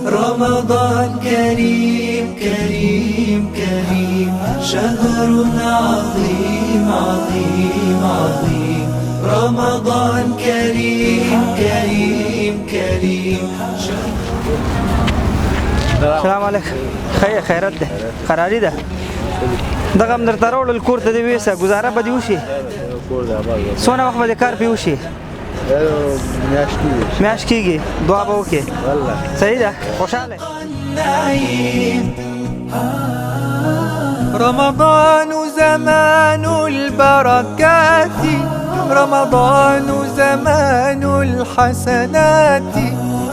رمضان كريم كريم كريم شهر عظيم عظيم عظيم رمضان كريم كريم كريم السلام علیکم خیرت ده قراری ده دغه هم درته راوړل کور ته دې ویسه ګزاره به دې وشي څونه وخت به دې کار پې وشي میاشت کېږي دعا به وکړې صحیح ده خوشحاله رمضان زمان البركات رمضان زمان الحسنات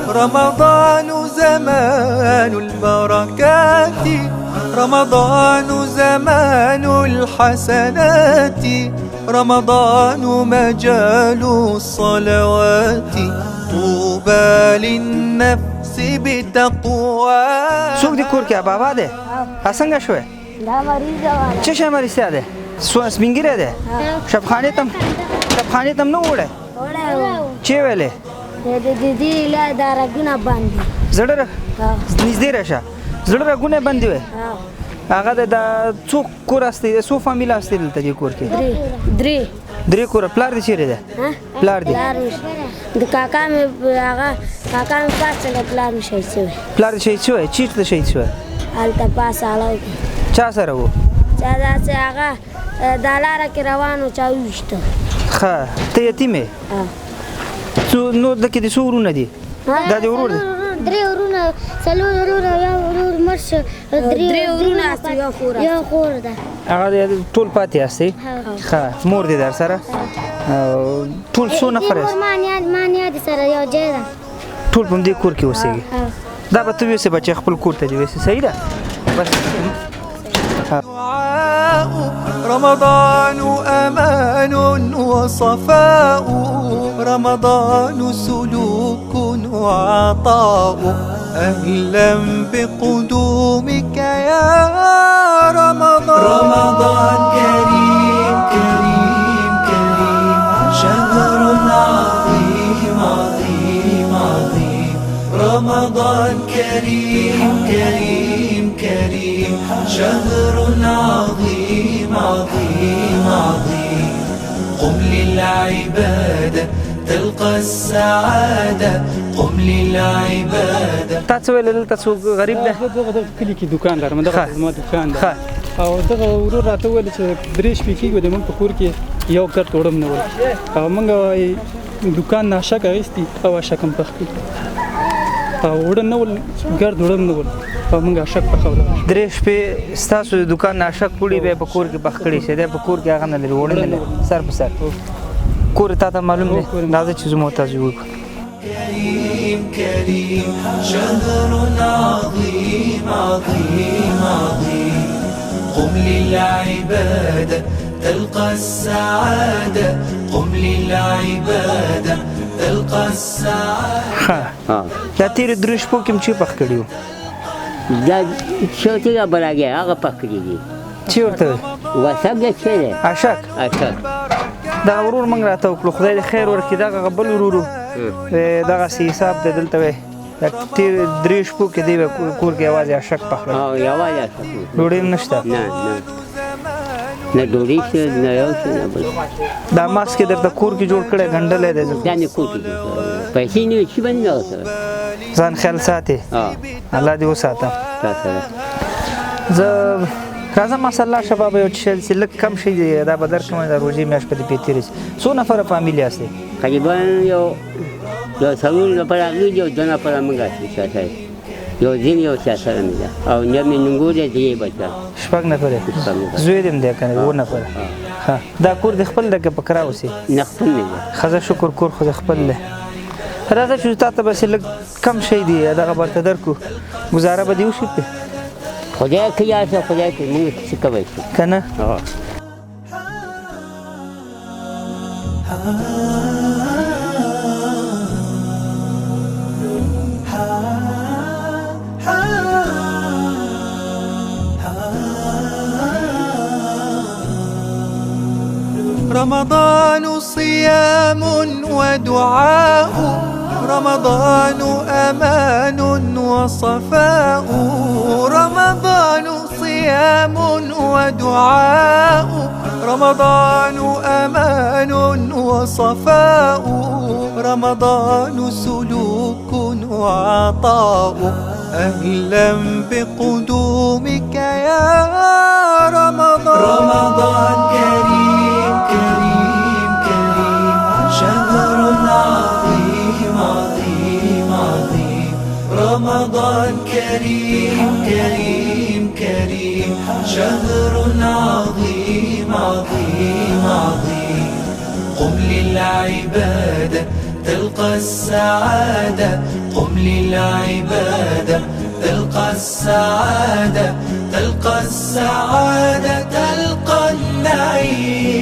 رمضان زمان البركات رمضان زمان الحسنات رمضان مجال الصلوات طوبى للنفس بتقوى څوک دې کور کې بابا دی څنګه شوی دا مریض ده څه شی مریض دی سپین ږیری دی شبخانې ته هم نه وړی چې ویلې د دې لا دا رګونه باندې زړه نږدې راشه زړه رګونه باندې وي هغه د څو کور استی څو فامیل استی دلته دې کور کې درې کور پلار دې چیرې ده پلار دې د کاکا مې هغه کاکا مې پاسه پلار مې شهید شوی پلار دې شهید شوی چیرته شهید شوی هلته پاسه اړه چا سره و چا داسې هغه دا لاره کې روان و چا وویشته ښه ته یتیم یې نو دکې دې څو ورونه دي دا دې ورور دی درې ورونه څلور ورونه یو ورور مړ شو درې ورونه یو خور ده هغه ټول پاتې یاستئ ښه مور دې در سره ټول څو نفر یاست ما نیا دي سره یو ځای ده ټول په همدې کور کې اوسېږي دا به ته ویسې بچی خپل کور ته دې ویسې صحیح ده بس رمضان أمان وصفاء رمضان سلوك وعطاء أهلا بقدومك يا رمضان رمضان كريم كريم كريم شهر عظيم عظيم عظيم رمضان كريم كريم كريم شهر عظيم عظيم عظيم قم للعبادة تلقى السعادة قم للعبادة تا څه ویل دلته څوک غریب دی دغه کلي کې دوکان لرم دغه زما دوکان ده او دغه ورور راته وویل چې درې شپې کېږي د موږ په کور کې یو ګرد وړم نه ول او موږ دوکان نه اشک اخیستي او اشک هم پخ کړي او وړم نه ول ګرد وړم نه ول او موږ اشک پخوله درې شپې ستاسو د دوکان نه اشک پوړي به په کور کې پخ کړي شي دی په کور کې هغه نه لري وړم نه لري سر په سر کور تا ته معلوم دی راځه چې زموږ تاسو وکړو كريم كريم شهر عظيم عظيم عظيم قم للعبادة تلقى السعادة قم للعبادة تلقى السعادة دا تیرې درې شپو کې م چې پخ کړي وو دا شوتي را براګي هغه پکړي دي چې ورته وسب دې څه دی اشک دا ورور موږ راته وکړو خدای دې خیر ورکړي دغه بل ورورو دغسې حساب دی دلته وی دا تېر درې شپو کې دی به کور کې یوازې اشک پخ کړی یوازې اشک ډوډۍ هم نشته نه ډوډۍ شته نه یو څه نه بل دا ماسک یې درته کور کې جوړ کړی ګنډلی دی دا نه کور کې پیسې نه وي چې به نه ورسره ځان خیال ساتې الله دې وساته زه راځه ماشاءالله شباب یو چې لږ کم شي دا به درکړم دا روژې میاشت په دې پې تېرې شي څو نفره فامیل یاستئ تقریبا یو څلور نفره هغوی دي او دوه نفره موږ سیاسه یو ځین یو سیاسه مې ده او نه مې ننګور دی درې بچه شپږ نفرې زوی دې هم دی که نه اووه نفره دا کور د خپل دی که په کرا اوسې نه خپل مې ده ښځه شکر کور خو د خپل دی راځه چې تا ته بسې لږ کم شی دی دغه به ورته درکړو ګزاره به دې وشي پرې خدای کوي هسه خدای کوي موږ څه کولی شو که نه رمضان صيام ودعاء، رمضان أمان وصفاء، رمضان صيام ودعاء، رمضان أمان وصفاء، رمضان سلوك وعطاء. أهلا بقدومك يا رمضان. رمضان كريم كريم كريم، شهر عظيم عظيم عظيم. رمضان كريم كريم كريم، شهر عظيم عظيم عظيم. قم للعبادة تلقى السعادة، قم للعبادة تلقى السعادة، تلقى السعادة تلقى النعيم.